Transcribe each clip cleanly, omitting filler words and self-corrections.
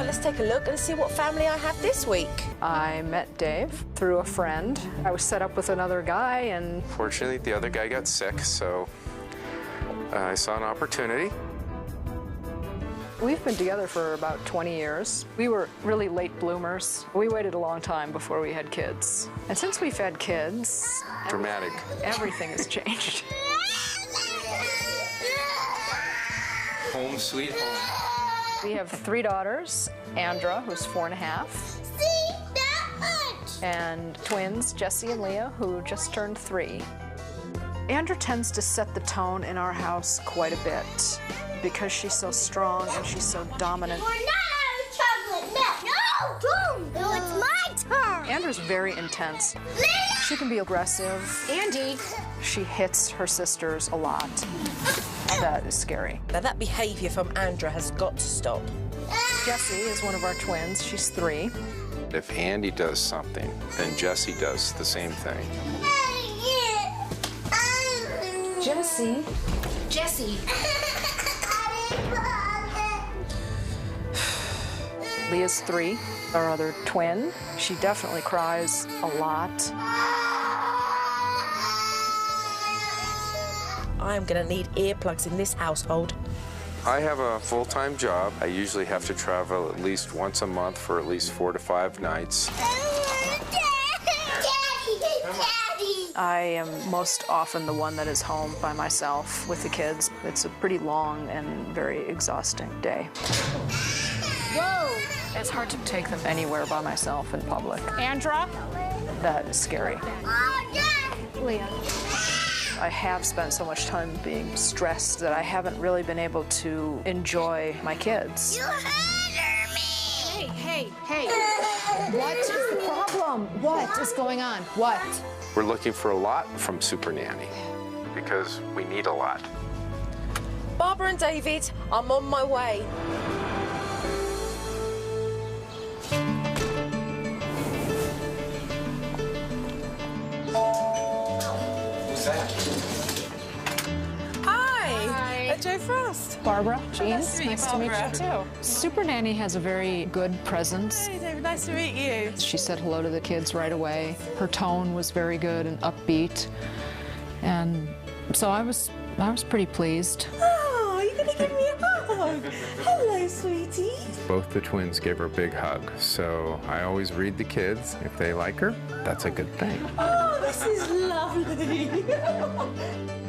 Well, let's take a look and see what family I have this week. I met Dave through a friend. I was set up with another guy, and fortunately, the other guy got sick, so I saw an opportunity. we've been together for about 20 years. We were really late bloomers. We waited a long time before we had kids. And since we've had kids... Dramatic. Everything has changed. Home sweet home. We have 3 daughters, Andra, who's 4 and a half, and twins, Jesse and Leah, who just turned 3. Andra tends to set the tone in our house quite a bit because she's so strong and she's so dominant. We're not having chocolate milk. No, don't. No, it's my turn. Andra's very intense. Leah! She can be aggressive. Andy. She hits her sisters a lot. That is scary. Now that behaviour from Andra has got to stop. Jessie is one of our twins. She's 3. If Andy does something, then Jesse does the same thing. Jesse. Jesse. Leah's 3, our other twin. She definitely cries a lot. I'm gonna need earplugs in this household. I have a full-time job. I usually have to travel at least once a month for at least 4 to 5 nights. I am most often the one that is home by myself with the kids. It's a pretty long and very exhausting day. Whoa! It's hard to take them anywhere by myself in public. Andra? That is scary. Leah. I have spent so much time being stressed that I haven't really been able to enjoy my kids. You hurt me! Hey. What is the problem? What is going on? What? We're looking for a lot from Supernanny because we need a lot. Barbara and David, I'm on my way. Who's that? Hi. Joe Frost. Barbara, Jean, nice to meet you, too. Supernanny has a very good presence. Hey, David, nice to meet you. She said hello to the kids right away. Her tone was very good and upbeat. And so I was pretty pleased. Oh, you're gonna give me a hug. Hello, sweetie. Both the twins give her a big hug, so I always read the kids. If they like her, that's a good thing. Oh, this is lovely.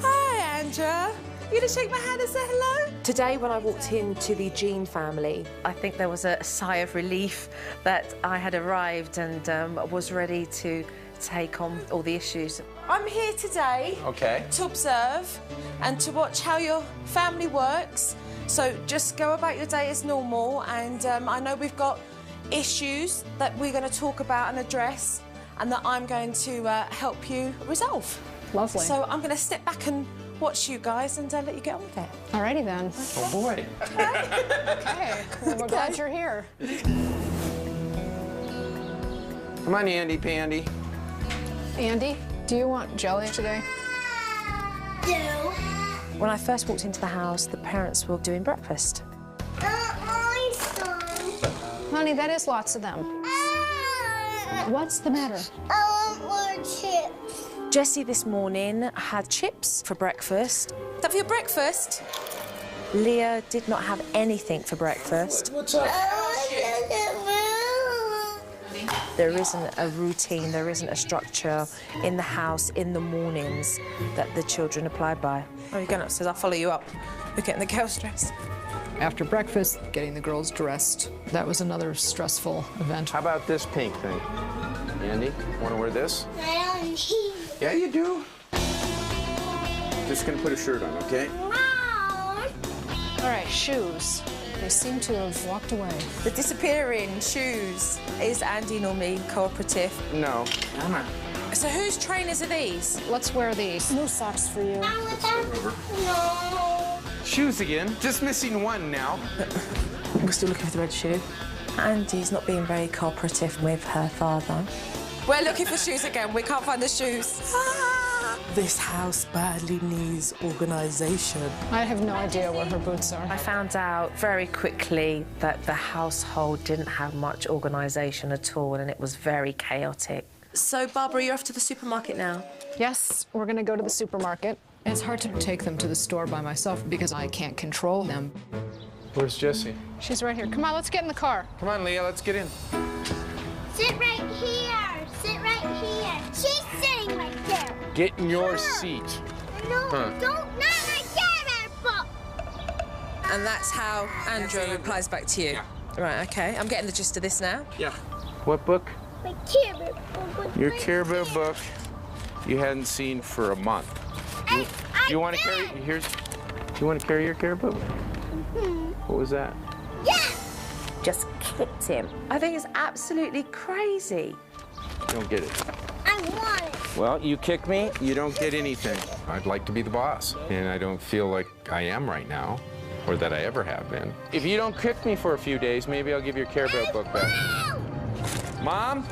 Hi, Andra. You gonna shake my hand and say hello? Today, when I walked into the Jean family, I think there was a sigh of relief that I had arrived and was ready to take on all the issues. I'm here today to observe and to watch how your family works. So just go about your day as normal, and I know we've got issues that we're going to talk about and address and that I'm going to help you resolve. Lovely. So I'm going to step back and watch you guys and let you get on with it. Alrighty then. Oh boy. Okay. Well, we're glad you're here. Come on, Andy Pandy. Andy, do you want jelly today? When I first walked into the house, the parents were doing breakfast. Honey, that is lots of them. What's the matter? I want more chips. Jessie this morning had chips for breakfast. Is that for your breakfast? Leah did not have anything for breakfast. What's up? There isn't a routine, there isn't a structure in the house in the mornings that the children apply by. Oh, you're going upstairs, I'll follow you up. We're getting the girls dressed. After breakfast, getting the girls dressed. That was another stressful event. How about this pink thing? Andy, want to wear this? I don't need. Yeah, you do. Just gonna put a shirt on, okay? Mom. All right, shoes. They seem to have walked away. The disappearing shoes. Is Andy normally cooperative? No. Come on. So whose trainers are these? Let's wear these. No socks for you. No. Shoes again. Just missing one now. We're still looking for the red shoe. Andy's not being very cooperative with her father. We're looking for shoes again. We can't find the shoes. This house badly needs organisation. I have no idea where her boots are. I found out very quickly that the household didn't have much organisation at all, and it was very chaotic. So, Barbara, you're off to the supermarket now? Yes, we're gonna go to the supermarket. It's hard to take them to the store by myself because I can't control them. Where's Jessie? She's right here. Come on, let's get in the car. Come on, Leah, let's get in. Sit right here. Sit right here. She's sitting right there. Get in your seat. No, don't. Not my Care book. And that's how Andrew replies back to you. Right, OK. I'm getting the gist of this now. Yeah. What book? My Care book. Your Care Bear book you hadn't seen for a month. Do you want to carry? Do you want to carry your Care book? What was that? Yes. Just kicked him. I think it's absolutely crazy. You don't get it. I want it. Well, you kick me, you don't get anything. I'd like to be the boss, and I don't feel like I am right now, or that I ever have been. If you don't kick me for a few days, maybe I'll give your Care Bear book back. Mom?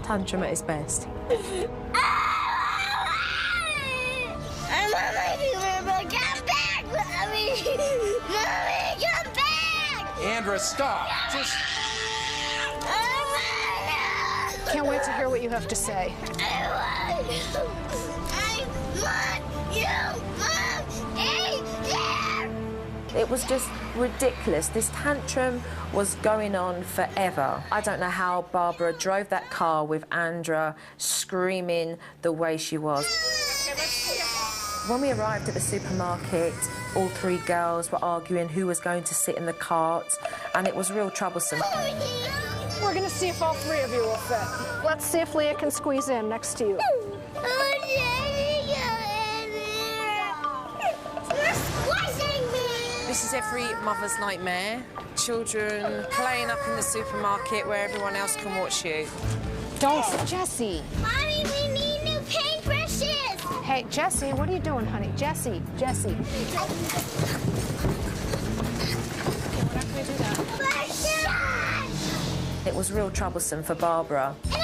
Tantrum at his best. I want my Care book. Come back, Mommy. Mommy, come back. Andra, stop. Just... Can't wait to hear what you have to say. I want you, Mom. It was just ridiculous. This tantrum was going on forever. I don't know how Barbara drove that car with Andra screaming the way she was. When we arrived at the supermarket, all three girls were arguing who was going to sit in the cart, and it was real troublesome. We're gonna see if all three of you will fit. Let's see if Leah can squeeze in next to you. You're squishing me. This is every mother's nightmare. Children playing up in the supermarket where everyone else can watch you. Don't, Jessie. Mommy, we need new paintbrushes. Hey, Jessie, what are you doing, honey? Jessie. We're not gonna do that. It was real troublesome for Barbara. Mommy.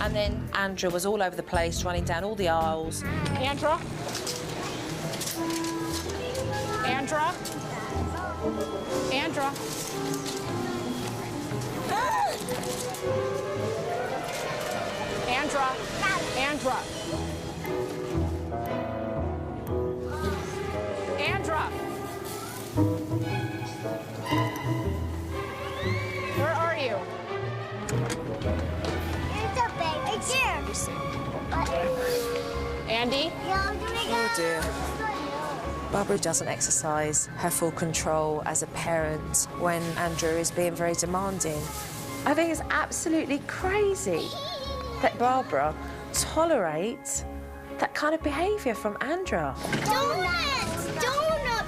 And then Andra was all over the place, running down all the aisles. Andra? Andra? Andra? Andra? Andra? Andra? Where are you? It's a baby chair. Andy? Oh dear. Barbara doesn't exercise her full control as a parent when Andrew is being very demanding. I think it's absolutely crazy that Barbara tolerates that kind of behaviour from Andra. Donuts! Donut!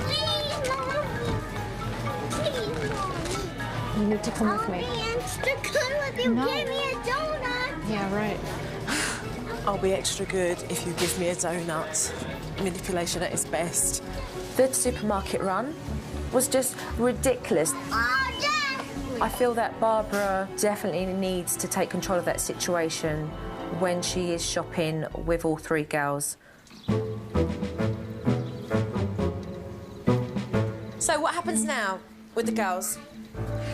Please, Mommy. You need to come with me. Extra good with you. No. Give me a donut. Yeah, right. I'll be extra good if you give me a donut. Manipulation at its best. The supermarket run was just ridiculous. Oh, Dad. I feel that Barbara definitely needs to take control of that situation when she is shopping with all three girls. So what happens now with the girls?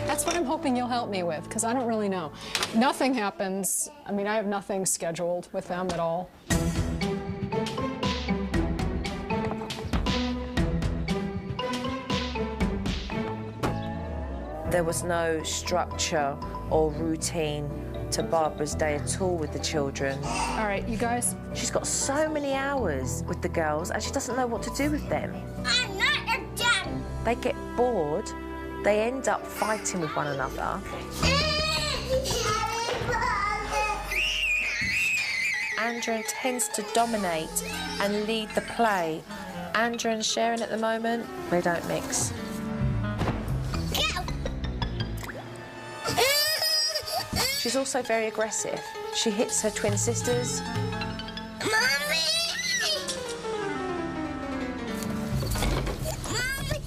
That's what I'm hoping you'll help me with, because I don't really know. Nothing happens. I mean, I have nothing scheduled with them at all. There was no structure or routine to Barbara's day at all with the children. All right, you guys. She's got so many hours with the girls and she doesn't know what to do with them. I'm not a dad. They get bored, they end up fighting with one another. Andra tends to dominate and lead the play. Andra and Sharon at the moment, they don't mix. She's also very aggressive. She hits her twin sisters.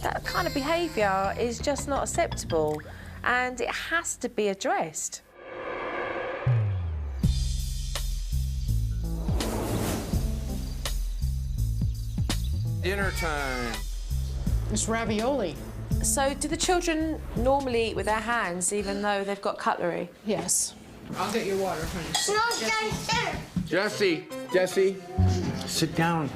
That kind of behaviour is just not acceptable and it has to be addressed. dinner time. It's ravioli. So do the children normally eat with their hands even though they've got cutlery? Yes. I'll get your water, honey. No, Jesse, sit down.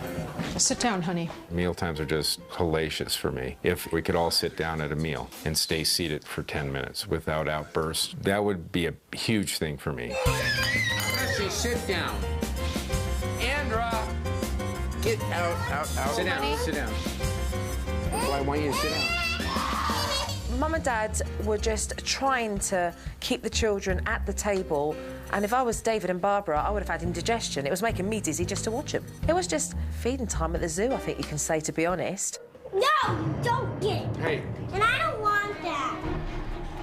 Sit down, honey. Meal times are just hellacious for me. If we could all sit down at a meal and stay seated for 10 minutes without outbursts, that would be a huge thing for me. Jesse, sit down. Andra, get out. Sit down, sit down. Well, I want you to sit down. Mum and Dad were just trying to keep the children at the table, and if I was David and Barbara, I would have had indigestion. It was making me dizzy just to watch them. It was just feeding time at the zoo, I think you can say, to be honest. no, don't get it. Hey. And I don't want that.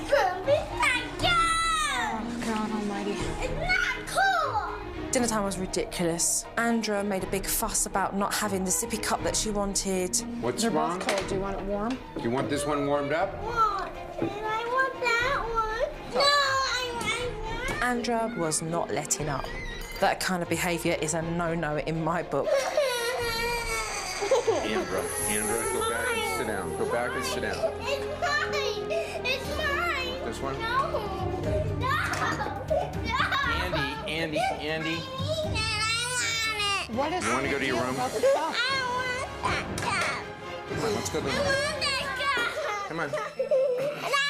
It's not good. God almighty. It's not cool. Dinner time was ridiculous. Andra made a big fuss about not having the sippy cup that she wanted. What's They're wrong? both cold. Do you want it warm? Do you want this one warmed up? And I want that one. No, I want. Andra was not letting up. That kind of behaviour is a no-no in my book. Andra, go back and sit down. Go back and sit down. It's mine. It's mine. This one? No. No. Andy. I want it. What is You want to go to your room? about the cup? I want that cup. Come on, let's go to the I room. want that cup. Come on. And I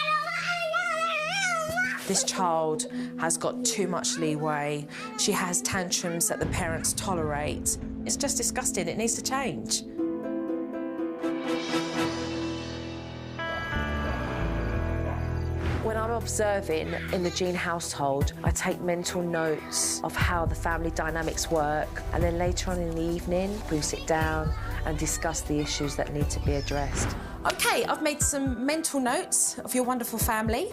don't want it. This child has got too much leeway. She has tantrums that the parents tolerate. It's just disgusting. It needs to change. When I'm observing in the Jean household, I take mental notes of how the family dynamics work, and then later on in the evening, we sit down and discuss the issues that need to be addressed. OK, I've made some mental notes of your wonderful family,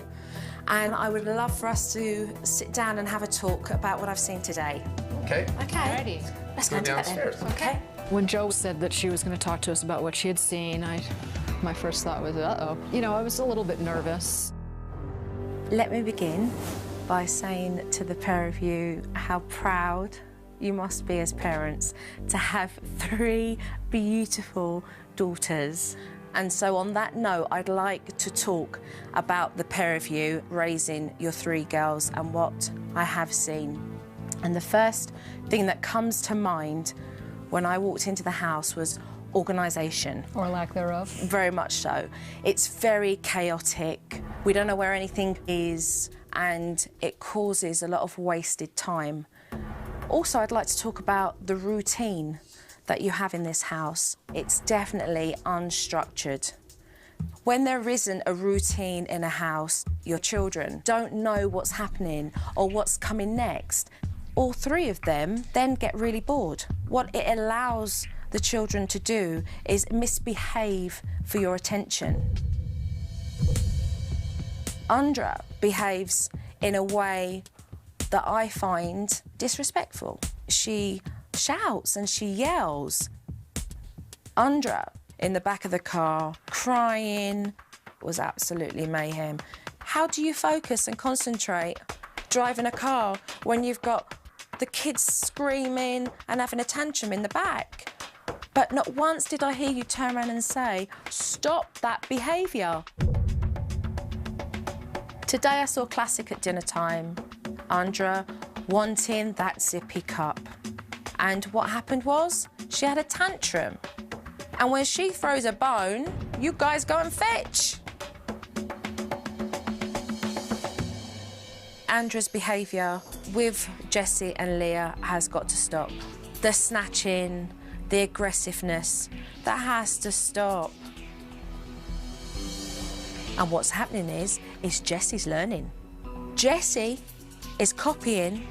and I would love for us to sit down and have a talk about what I've seen today. Okay. OK. Alrighty. Let's Go go downstairs. downstairs. OK. When Jo said that she was going to talk to us about what she had seen, my first thought was, uh-oh. You know, I was a little bit nervous. Let me begin by saying to the pair of you how proud you must be as parents to have 3 beautiful daughters. And so on that note, I'd like to talk about the pair of you raising your 3 girls and what I have seen. And the first thing that comes to mind when I walked into the house was organisation. Or lack thereof. Very much so. It's very chaotic. We don't know where anything is, and it causes a lot of wasted time. Also, I'd like to talk about the routine that you have in this house. It's definitely unstructured. When there isn't a routine in a house, your children don't know what's happening or what's coming next. All 3 of them then get really bored. What it allows the children to do is misbehave for your attention. Andra behaves in a way that I find disrespectful. She shouts and she yells. Andra, in the back of the car, crying, was absolutely mayhem. How do you focus and concentrate driving a car when you've got the kids screaming and having a tantrum in the back? But not once did I hear you turn around and say, stop that behaviour. Today I saw classic at dinner time. Andra wanting that sippy cup. And what happened was, she had a tantrum. And when she throws a bone, you guys go and fetch. Andra's behaviour with Jessie and Leah has got to stop. The snatching, the aggressiveness, that has to stop. And what's happening is Jessie's learning. Jessie is copying,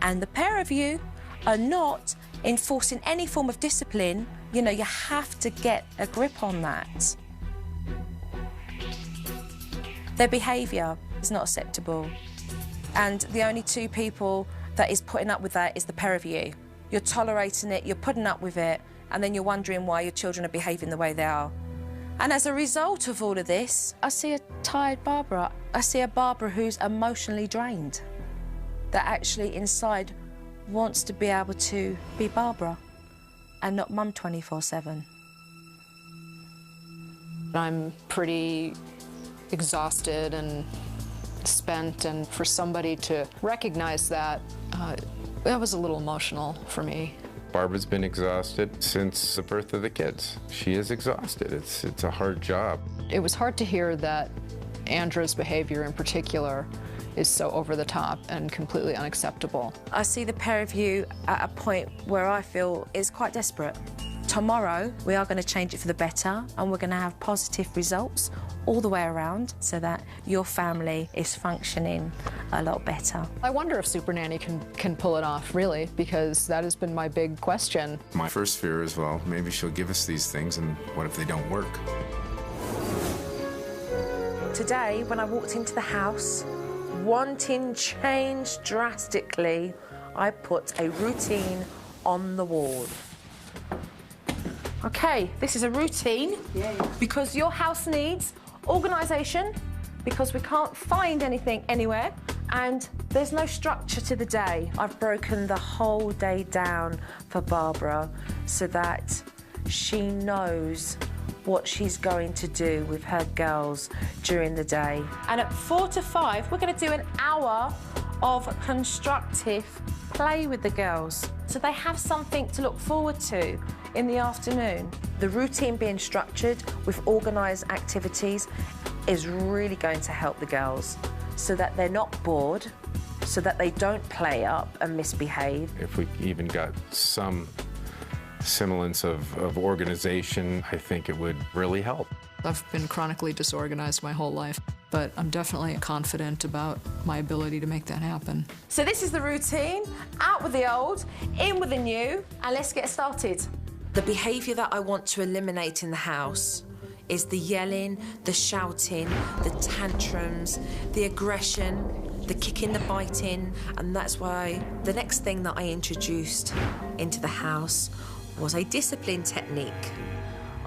and the pair of you are not enforcing any form of discipline. You know, you have to get a grip on that. Their behaviour is not acceptable. And the only 2 people that is putting up with that is the pair of you. You're tolerating it, you're putting up with it, and then you're wondering why your children are behaving the way they are. And as a result of all of this, I see a tired Barbara. I see a Barbara who's emotionally drained, that actually inside wants to be able to be Barbara and not mum 24/7. I'm pretty exhausted and spent, and for somebody to recognize that, that was a little emotional for me. Barbara's been exhausted since the birth of the kids. She is exhausted. It's a hard job. It was hard to hear that Andra's behavior in particular is so over the top and completely unacceptable. I see the pair of you at a point where I feel is quite desperate. Tomorrow, we are going to change it for the better, and we're going to have positive results all the way around so that your family is functioning a lot better. I wonder if Supernanny can pull it off, really, because that has been my big question. My first fear is, well, maybe she'll give us these things, and what if they don't work? Today, when I walked into the house, wanting change drastically, I put a routine on the wall. Okay, this is a routine because your house needs organisation, because we can't find anything anywhere, and there's no structure to the day. I've broken the whole day down for Barbara so that she knows what she's going to do with her girls during the day. And at 4 to 5, we're going to do an hour of constructive play with the girls, so they have something to look forward to in the afternoon. The routine being structured with organised activities is really going to help the girls so that they're not bored, so that they don't play up and misbehave. If we even got some semblance of organization, I think it would really help. I've been chronically disorganized my whole life, but I'm definitely confident about my ability to make that happen. So this is the routine, out with the old, in with the new, and let's get started. The behaviour that I want to eliminate in the house is the yelling, the shouting, the tantrums, the aggression, the kicking, the biting, and that's why the next thing that I introduced into the house was a discipline technique.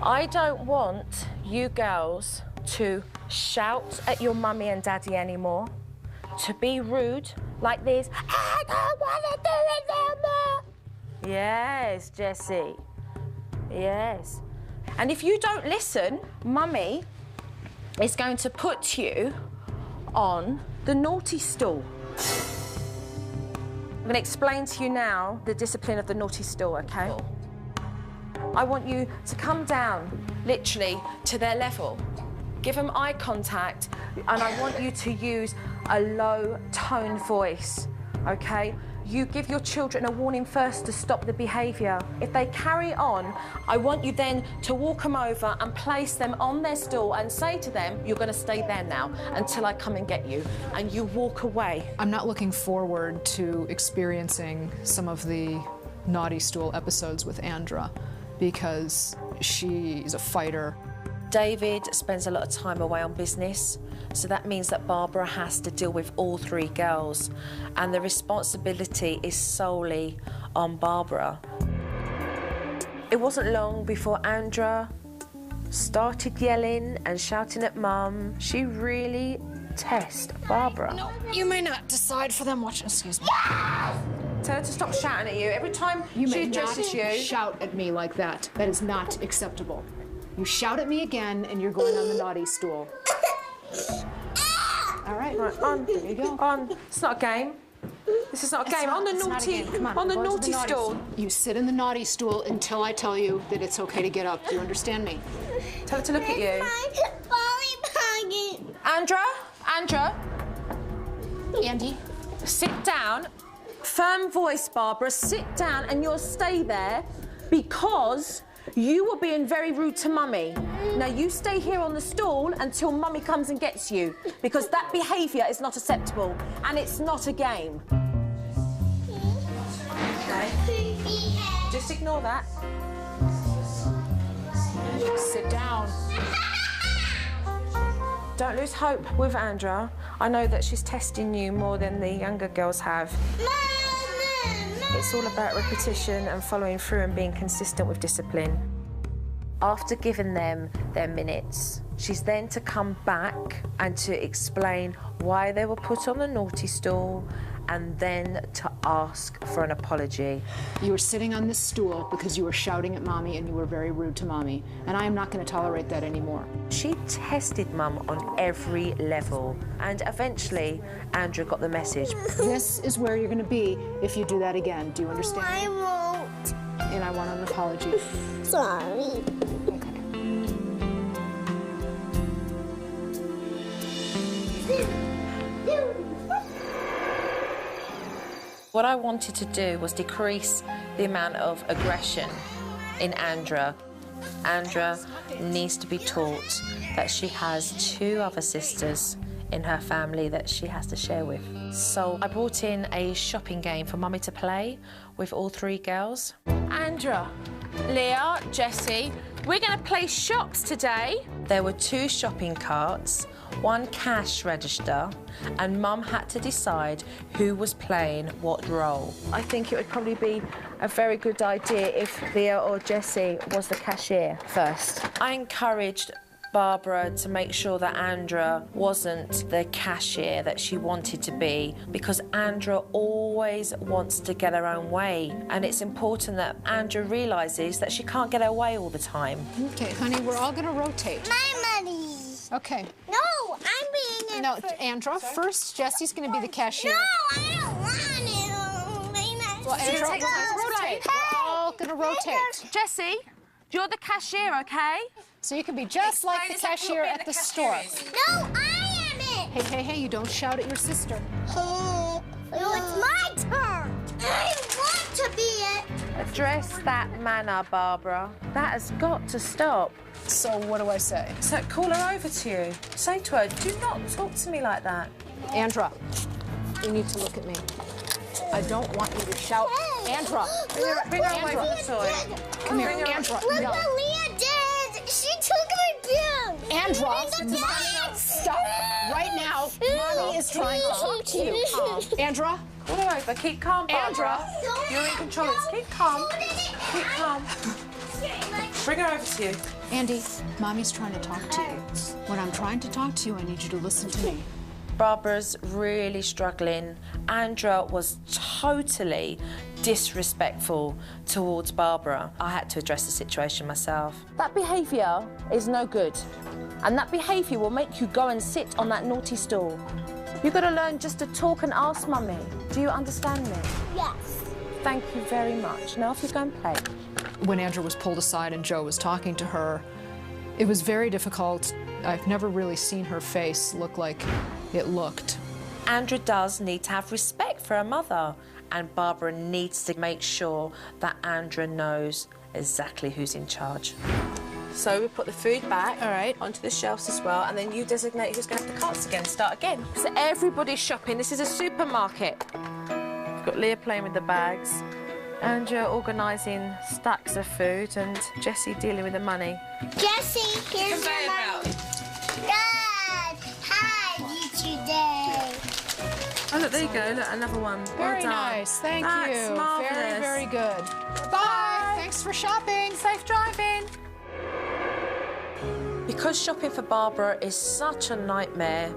I don't want you girls to shout at your mummy and daddy anymore, to be rude like this. I don't want to do it no more. Yes, Jessie. Yes. And if you don't listen, mummy is going to put you on the naughty stool. I'm going to explain to you now the discipline of the naughty stool, okay? I want you to come down, literally, to their level. Give them eye contact, and I want you to use a low-toned voice, okay? You give your children a warning first to stop the behaviour. If they carry on, I want you then to walk them over and place them on their stool and say to them, you're going to stay there now until I come and get you, and you walk away. I'm not looking forward to experiencing some of the naughty stool episodes with Andra, because she's a fighter. David spends a lot of time away on business, so that means that Barbara has to deal with all 3 girls, and the responsibility is solely on Barbara. It wasn't long before Andra started yelling and shouting at Mum. She really tests Barbara. No, you may not decide for them. Watch, excuse me. Tell her to stop shouting at you. Every time You she may not addresses you... shout at me like that. That is not acceptable. You shout at me again, and you're going on the naughty stool. All right. Right, on. There you go. On. It's not a game. This is not a game. On the naughty, on the naughty stool. You sit in the naughty stool until I tell you that it's okay to get up. Do you understand me? Tell her to look at you. Andra, Andy. sit down. Firm voice, Barbara. Sit down, and you'll stay there because you were being very rude to Mummy. Now you stay here on the stool until Mummy comes and gets you, because that behaviour is not acceptable, and it's not a game. Okay? Just ignore that. Sit down. Don't lose hope with Andra. I know that she's testing you more than the younger girls have. It's all about repetition and following through and being consistent with discipline. After giving them their minutes, she's then to come back and to explain why they were put on the naughty stool and then to ask for an apology. You were sitting on this stool because you were shouting at Mommy and you were very rude to Mommy, and I am not going to tolerate that anymore. She tested Mum on every level, and eventually Andrew got the message. This is where you're going to be if you do that again. Do you understand? I won't. And I want an apology. Sorry. What I wanted to do was decrease the amount of aggression in Andra. Andra needs to be taught that she has 2 other sisters in her family that she has to share with. So I brought in a shopping game for Mummy to play with all 3 girls. Andra, Leah, Jessie, we're going to play shops today. There were 2 shopping carts, 1 cash register, and Mum had to decide who was playing what role. I think it would probably be a very good idea if Leah or Jessie was the cashier first. I encouraged Barbara to make sure that Andra wasn't the cashier that she wanted to be, because Andra always wants to get her own way, and it's important that Andra realises that she can't get her way all the time. Okay, honey, we're all going to rotate. My money. Okay. No, I'm being No, Andra, first Jessie's going to be the cashier. No, I don't want to. Well, Andra, we're going to rotate. We're all going to rotate. Jessie, you're the cashier, okay? So you can be just like the cashier at the store. No, I am it. Hey, you don't shout at your sister. No, it's my turn. I want to be it. Address that manner, Barbara. That has got to stop. So what do I say? So call her over to you. Say to her, do not talk to me like that. Andra, you need to look at me. I don't want you to shout. Andra! Bring her away from the toy. Come here, Andra. Look No. what Leah did. She took my pen. Andra, Mommy, stop right now. Mommy is trying to talk to you. Andra, Call her over. Keep calm, Barbara. Andra. You're in control. Keep calm. Keep calm. Bring her over to you. Andy, Mommy's trying to talk to you. When I'm trying to talk to you, I need you to listen to me. Barbara's really struggling. Andra was totally disrespectful towards Barbara. I had to address the situation myself. That behaviour is no good. And that behaviour will make you go and sit on that naughty stool. You've got to learn just to talk and ask Mummy. Do you understand me? Yes. Thank you very much. Now if you go and play. When Andra was pulled aside and Joe was talking to her, it was very difficult. I've never really seen her face look like it looked. Andra does need to have respect for her mother, and Barbara needs to make sure that Andra knows exactly who's in charge. So we put the food back onto the shelves as well, and then you designate who's going to have the carts again. Start again. So everybody's shopping. This is a supermarket. We've got Leah playing with the bags, Andra organising stacks of food, and Jessie dealing with the money. Jessie, here's your money. Dad, hi, you today. Oh, look, there you go. Look, another one. Very well done. nice, thank That's you. marvellous. Very, very good. Bye. Thanks for shopping. Safe driving. Because shopping for Barbara is such a nightmare,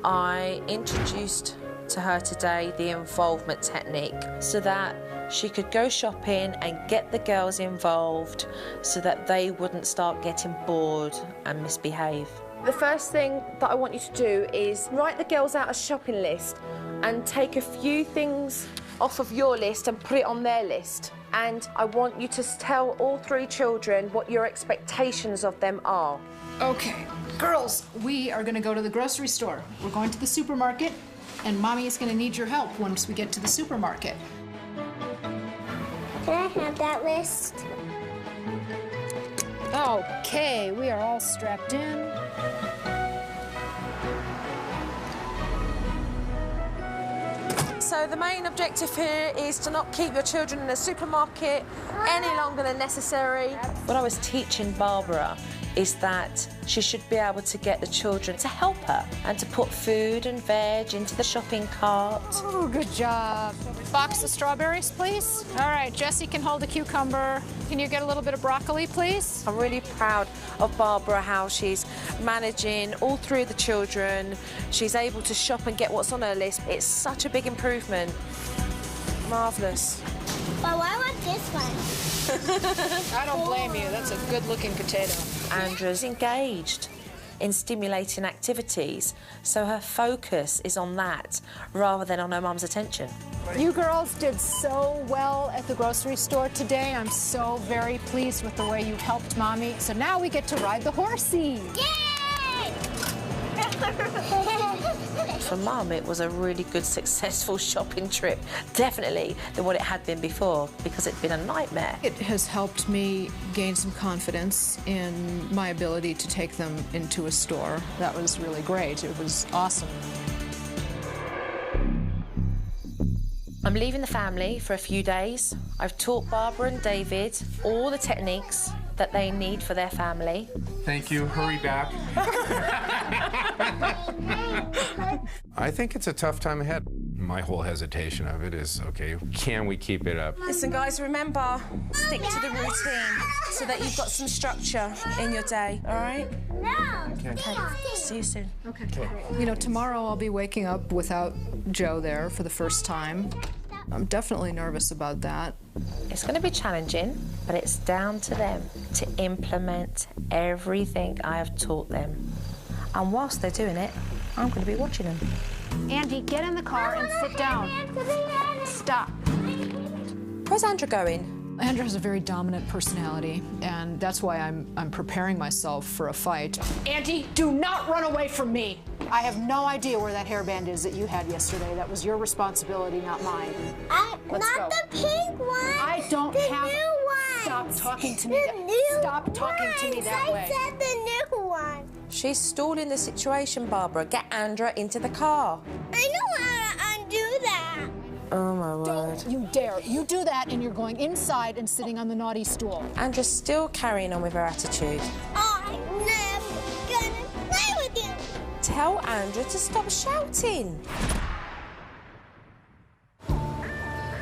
I introduced to her today the involvement technique so that she could go shopping and get the girls involved so that they wouldn't start getting bored and misbehave. The first thing that I want you to do is write the girls out a shopping list and take a few things off of your list and put it on their list. And I want you to tell all 3 children what your expectations of them are. Okay, girls, we are going to go to the grocery store. We're going to the supermarket, and Mommy is going to need your help once we get to the supermarket. Can I have that list? Okay, we are all strapped in. So the main objective here is to not keep your children in the supermarket any longer than necessary. What I was teaching Barbara is that she should be able to get the children to help her and to put food and veg into the shopping cart. Oh, good job. Box of strawberries, please. All right, Jessie can hold a cucumber. Can you get a little bit of broccoli, please? I'm really proud of Barbara, how she's managing all three of the children. She's able to shop and get what's on her list. It's such a big improvement. Marvellous. But I want this one. I don't blame you. That's a good-looking potato. Andrea's engaged in stimulating activities, so her focus is on that rather than on her mum's attention. You girls did so well at the grocery store today. I'm so very pleased with the way you helped Mommy. So now we get to ride the horsey. Yay! For Mum, it was a really good, successful shopping trip. Definitely than what it had been before, because it'd been a nightmare. It has helped me gain some confidence in my ability to take them into a store. That was really great. It was awesome. I'm leaving the family for a few days. I've taught Barbara and David all the techniques that they need for their family. Thank you. Hurry back. I think it's a tough time ahead. My whole hesitation of it is, okay, can we keep it up? Listen, guys, remember, stick to the routine so that you've got some structure in your day, all right? No. Okay, see you soon. Okay. You know, tomorrow I'll be waking up without Joe there for the first time. I'm definitely nervous about that. It's going to be challenging, but it's down to them to implement everything I have taught them. And whilst they're doing it, I'm going to be watching them. Andy, get in the car and sit down. Stop. Where's Andrew going? Andrew has a very dominant personality, and that's why I'm preparing myself for a fight. Andy, do not run away from me. I have no idea where that hairband is that you had yesterday. That was your responsibility, not mine. Let's Not go. the pink one. I don't the have. New one. Stop talking to me. Stop talking to me that way. I said the new one. She's stalling the situation, Barbara. Get Andrew into the car. I know how to undo that. Oh, my word. Don't you dare. You do that, and you're going inside and sitting on the naughty stool. Andrew's still carrying on with her attitude. I'm never gonna play with you. Tell Andrew to stop shouting.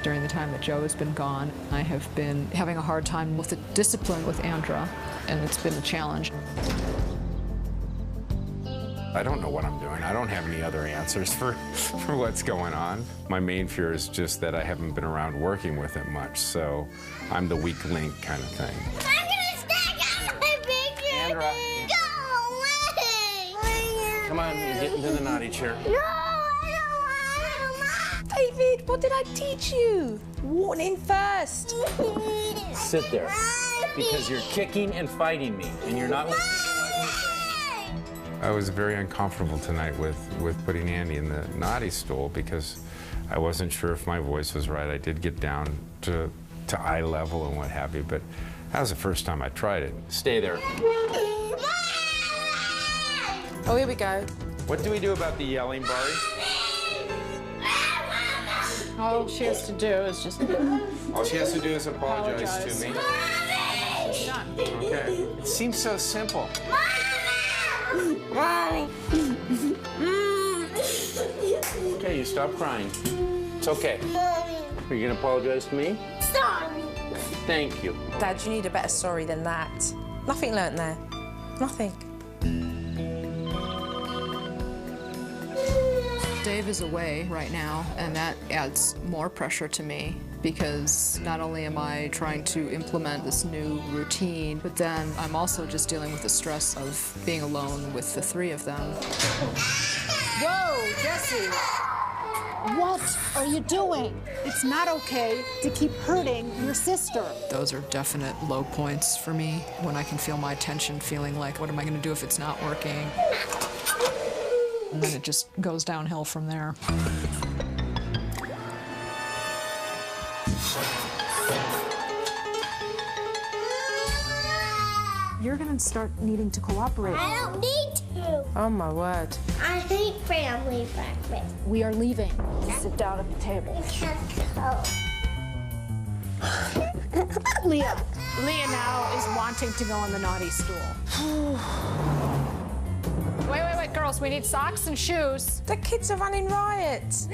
During the time that Joe has been gone, I have been having a hard time with the discipline with Andra, and it's been a challenge. I don't know what I'm doing. I don't have any other answers for what's going on. My main fear is just that I haven't been around working with it much, so I'm the weak link kind of thing. I'm gonna stick out my picture. Andra. Go away. Come on, you're getting to the naughty chair. No, I don't want to. David, what did I teach you? Warning first. Sit there, because you're kicking and fighting me, and you're not listening. I was very uncomfortable tonight with putting Andy in the naughty stool because I wasn't sure if my voice was right. I did get down to eye level and what have you, but that was the first time I tried it. Stay there. Oh, here we go. What do we do about the yelling, Bari? All she has to do is just... All she has to do is apologize to me. She's done. Okay. It seems so simple. Okay, you stop crying. It's okay. Are you gonna apologize to me? Sorry. Thank you. Dad, you need a better story than that. Nothing learnt there. Nothing. Dave is away right now, and that adds more pressure to me because not only am I trying to implement this new routine, but then I'm also just dealing with the stress of being alone with the three of them. Whoa, Jessie! What are you doing? It's not okay to keep hurting your sister. Those are definite low points for me when I can feel my tension, feeling like, what am I going to do if it's not working? And then it just goes downhill from there. You're gonna start needing to cooperate. I don't need to. Oh, my word. I hate family breakfast. We are leaving. Sit down at the table. I can't go. Leah. Leah now is wanting to go on the naughty stool. Wait, girls, we need socks and shoes. The kids are running riot.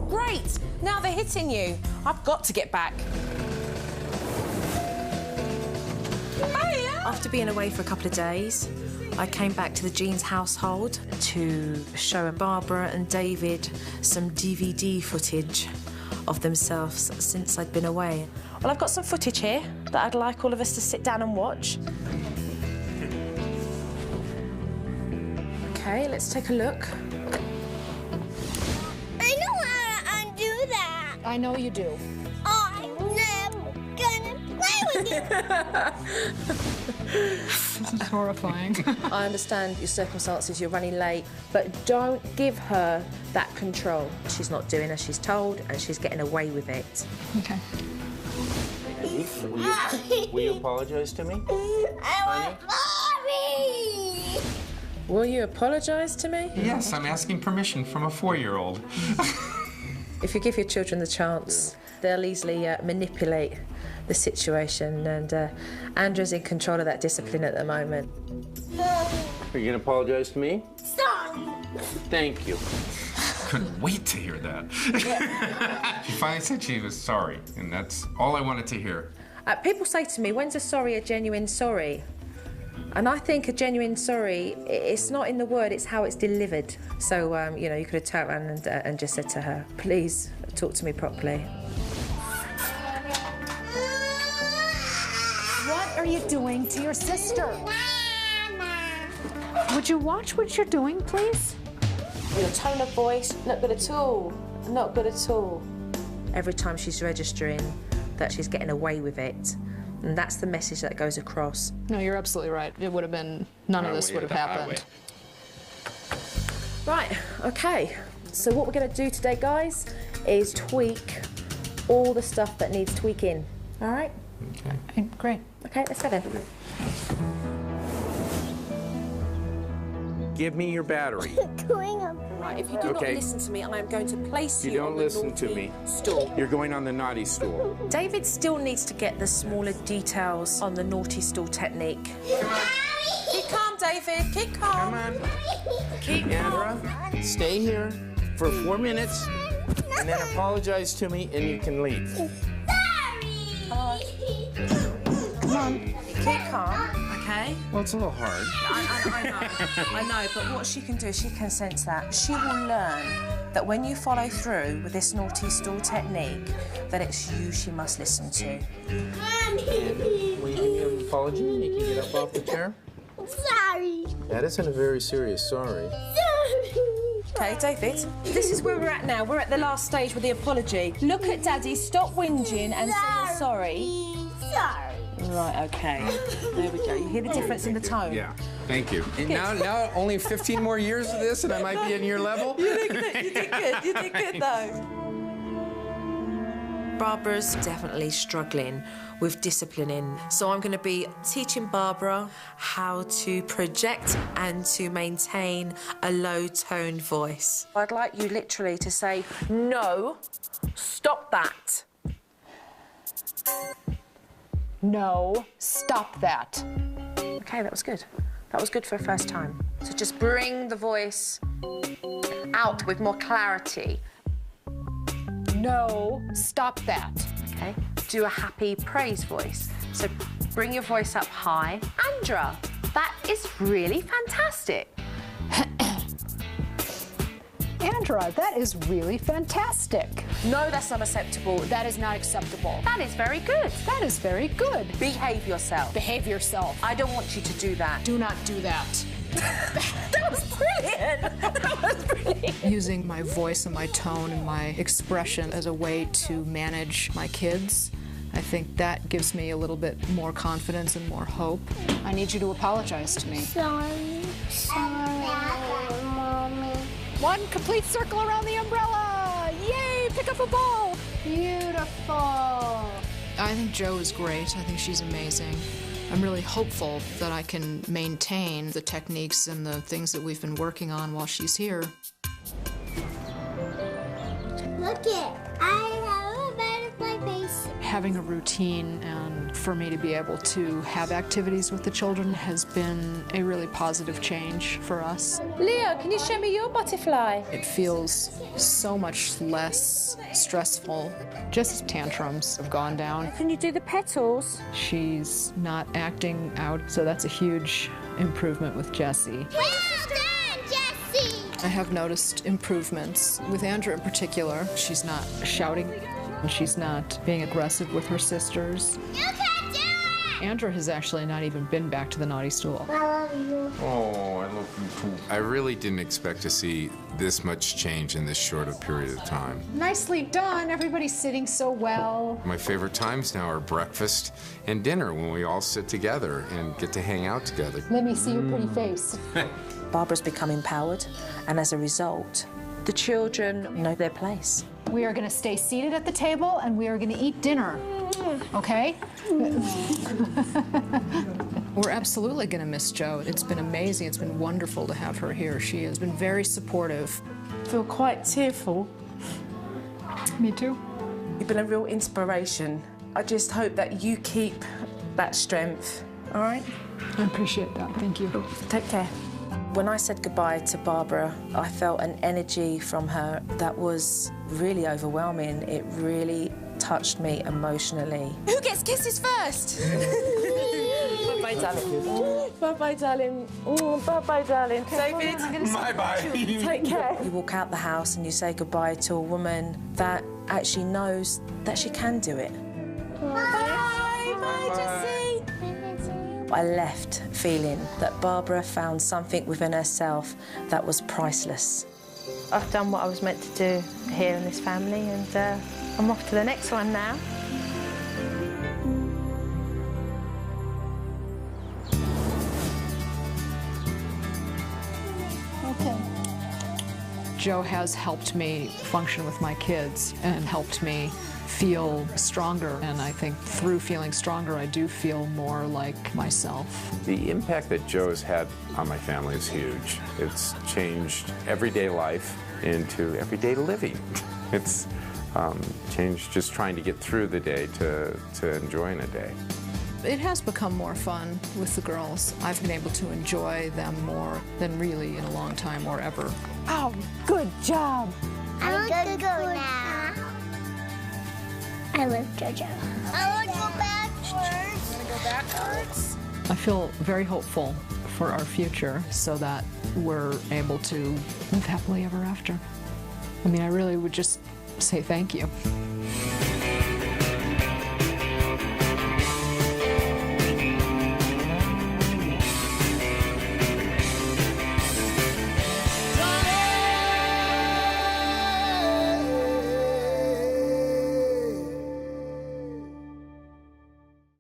Great, now they're hitting you. I've got to get back. Hiya. After being away for a couple of days, I came back to the Jeans household to show Barbara and David some DVD footage of themselves since I'd been away. Well, I've got some footage here that I'd like all of us to sit down and watch. Okay, let's take a look. I know how to undo that. I know you do. I'm never gonna play with you. This is horrifying. I understand your circumstances, you're running late, but don't give her that control. She's not doing as she's told, and she's getting away with it. Okay. Will you apologize to me? I want mommy. Will you apologise to me? Yes, I'm asking permission from a 4-year-old. If you give your children the chance, they'll easily manipulate the situation, and Andrew's in control of that discipline at the moment. Are you gonna apologize to me? Sorry. Thank you. Couldn't wait to hear that. She finally said she was sorry, and that's all I wanted to hear. People say to me, when's a sorry a genuine sorry? And I think a genuine sorry, it's not in the word, it's how it's delivered. So, you know, you could have turned around and just said to her, please talk to me properly. What are you doing to your sister? Would you watch what you're doing, please? Your tone of voice, not good at all. Not good at all. Every time she's registering that she's getting away with it. And that's the message that goes across. No, you're absolutely right. It would have been, none of this would have happened. Right, okay. So what we're gonna do today, guys, is tweak all the stuff that needs tweaking. All right? Okay, great. Okay, let's go then. Give me your battery. Going up. Right, if you do not listen to me, I am going to place you, You don't on the listen to naughty me. stool. You're going on the naughty stool. David still needs to get the smaller details on the naughty stool technique. Keep calm, David. Keep calm. Come on. Andra, stay here for 4 minutes, and then apologize to me, and you can leave. Sorry. Come on. Keep calm, okay? Well, it's a little hard. I know, but what she can do, she can sense that. She will learn that when you follow through with this naughty stool technique, that it's you she must listen to. Will you give me an apology and you can get up off the chair? Sorry. That isn't a very serious sorry. Sorry. Okay, David, this is where we're at now. We're at the last stage with the apology. Look at Daddy, stop whinging and say you're sorry. Sorry. Right, okay. There we go. You hear the difference in the tone? Yeah, thank you. And now only 15 more years of this and I might be in your level? You did good. You did good, though. Barbara's definitely struggling with disciplining, so I'm going to be teaching Barbara how to project and to maintain a low-toned voice. I'd like you literally to say, no, stop that. No, stop that. Okay, that was good. That was good for a first time. So just bring the voice out with more clarity. No, stop that. Okay, do a happy praise voice. So bring your voice up high. Andra, that is really fantastic. Andra, that is really fantastic. No, that's not acceptable. That is not acceptable. That is very good. That is very good. Behave yourself. Behave yourself. I don't want you to do that. Do not do that. That was brilliant. That was brilliant. Using my voice and my tone and my expression as a way to manage my kids, I think that gives me a little bit more confidence and more hope. I need you to apologize to me. Sorry. Sorry, Mommy. One complete circle around the umbrella. Yay, pick up a ball. Beautiful. I think Jo is great. I think she's amazing. I'm really hopeful that I can maintain the techniques and the things that we've been working on while she's here. Look it. I have a butterfly face. Having a routine and for me to be able to have activities with the children has been a really positive change for us. Leo, can you show me your butterfly? It feels so much less stressful. Just tantrums have gone down. Can you do the petals? She's not acting out, so that's a huge improvement with Jessie. Well done, Jessie! I have noticed improvements. With Andrea in particular, she's not shouting and she's not being aggressive with her sisters. You can do it! Andrea has actually not even been back to the naughty stool. I love you. Oh, I love you too. I really didn't expect to see this much change in this short a period of time. Nicely done. Everybody's sitting so well. My favorite times now are breakfast and dinner when we all sit together and get to hang out together. Let me see your pretty face. Barbara's become empowered, and as a result, the children know their place. We are going to stay seated at the table and we are going to eat dinner. Okay? We're absolutely going to miss Jo. It's been amazing. It's been wonderful to have her here. She has been very supportive. I feel quite tearful. Me too. You've been a real inspiration. I just hope that you keep that strength, all right? I appreciate that. Thank you. Take care. When I said goodbye to Barbara, I felt an energy from her that was really overwhelming. It really touched me emotionally. Who gets kisses first? Bye-bye, darling. Bye-bye, darling. Bye-bye, darling. David, Bye-bye. take care. You walk out the house and you say goodbye to a woman that actually knows that she can do it. Bye. Bye, Jessie. I left feeling that Barbara found something within herself that was priceless. I've done what I was meant to do here in this family, and I'm off to the next one now. Jo has helped me function with my kids and helped me feel stronger, and I think through feeling stronger I do feel more like myself. The impact that Jo has had on my family is huge. It's changed everyday life into everyday living. It's changed just trying to get through the day to enjoying a day. It has become more fun with the girls. I've been able to enjoy them more than really in a long time or ever. Oh, good job. I want to go now. I love JoJo. I want to go backwards. Want to go backwards? I feel very hopeful for our future so that we're able to live happily ever after. I mean, I really would just say thank you.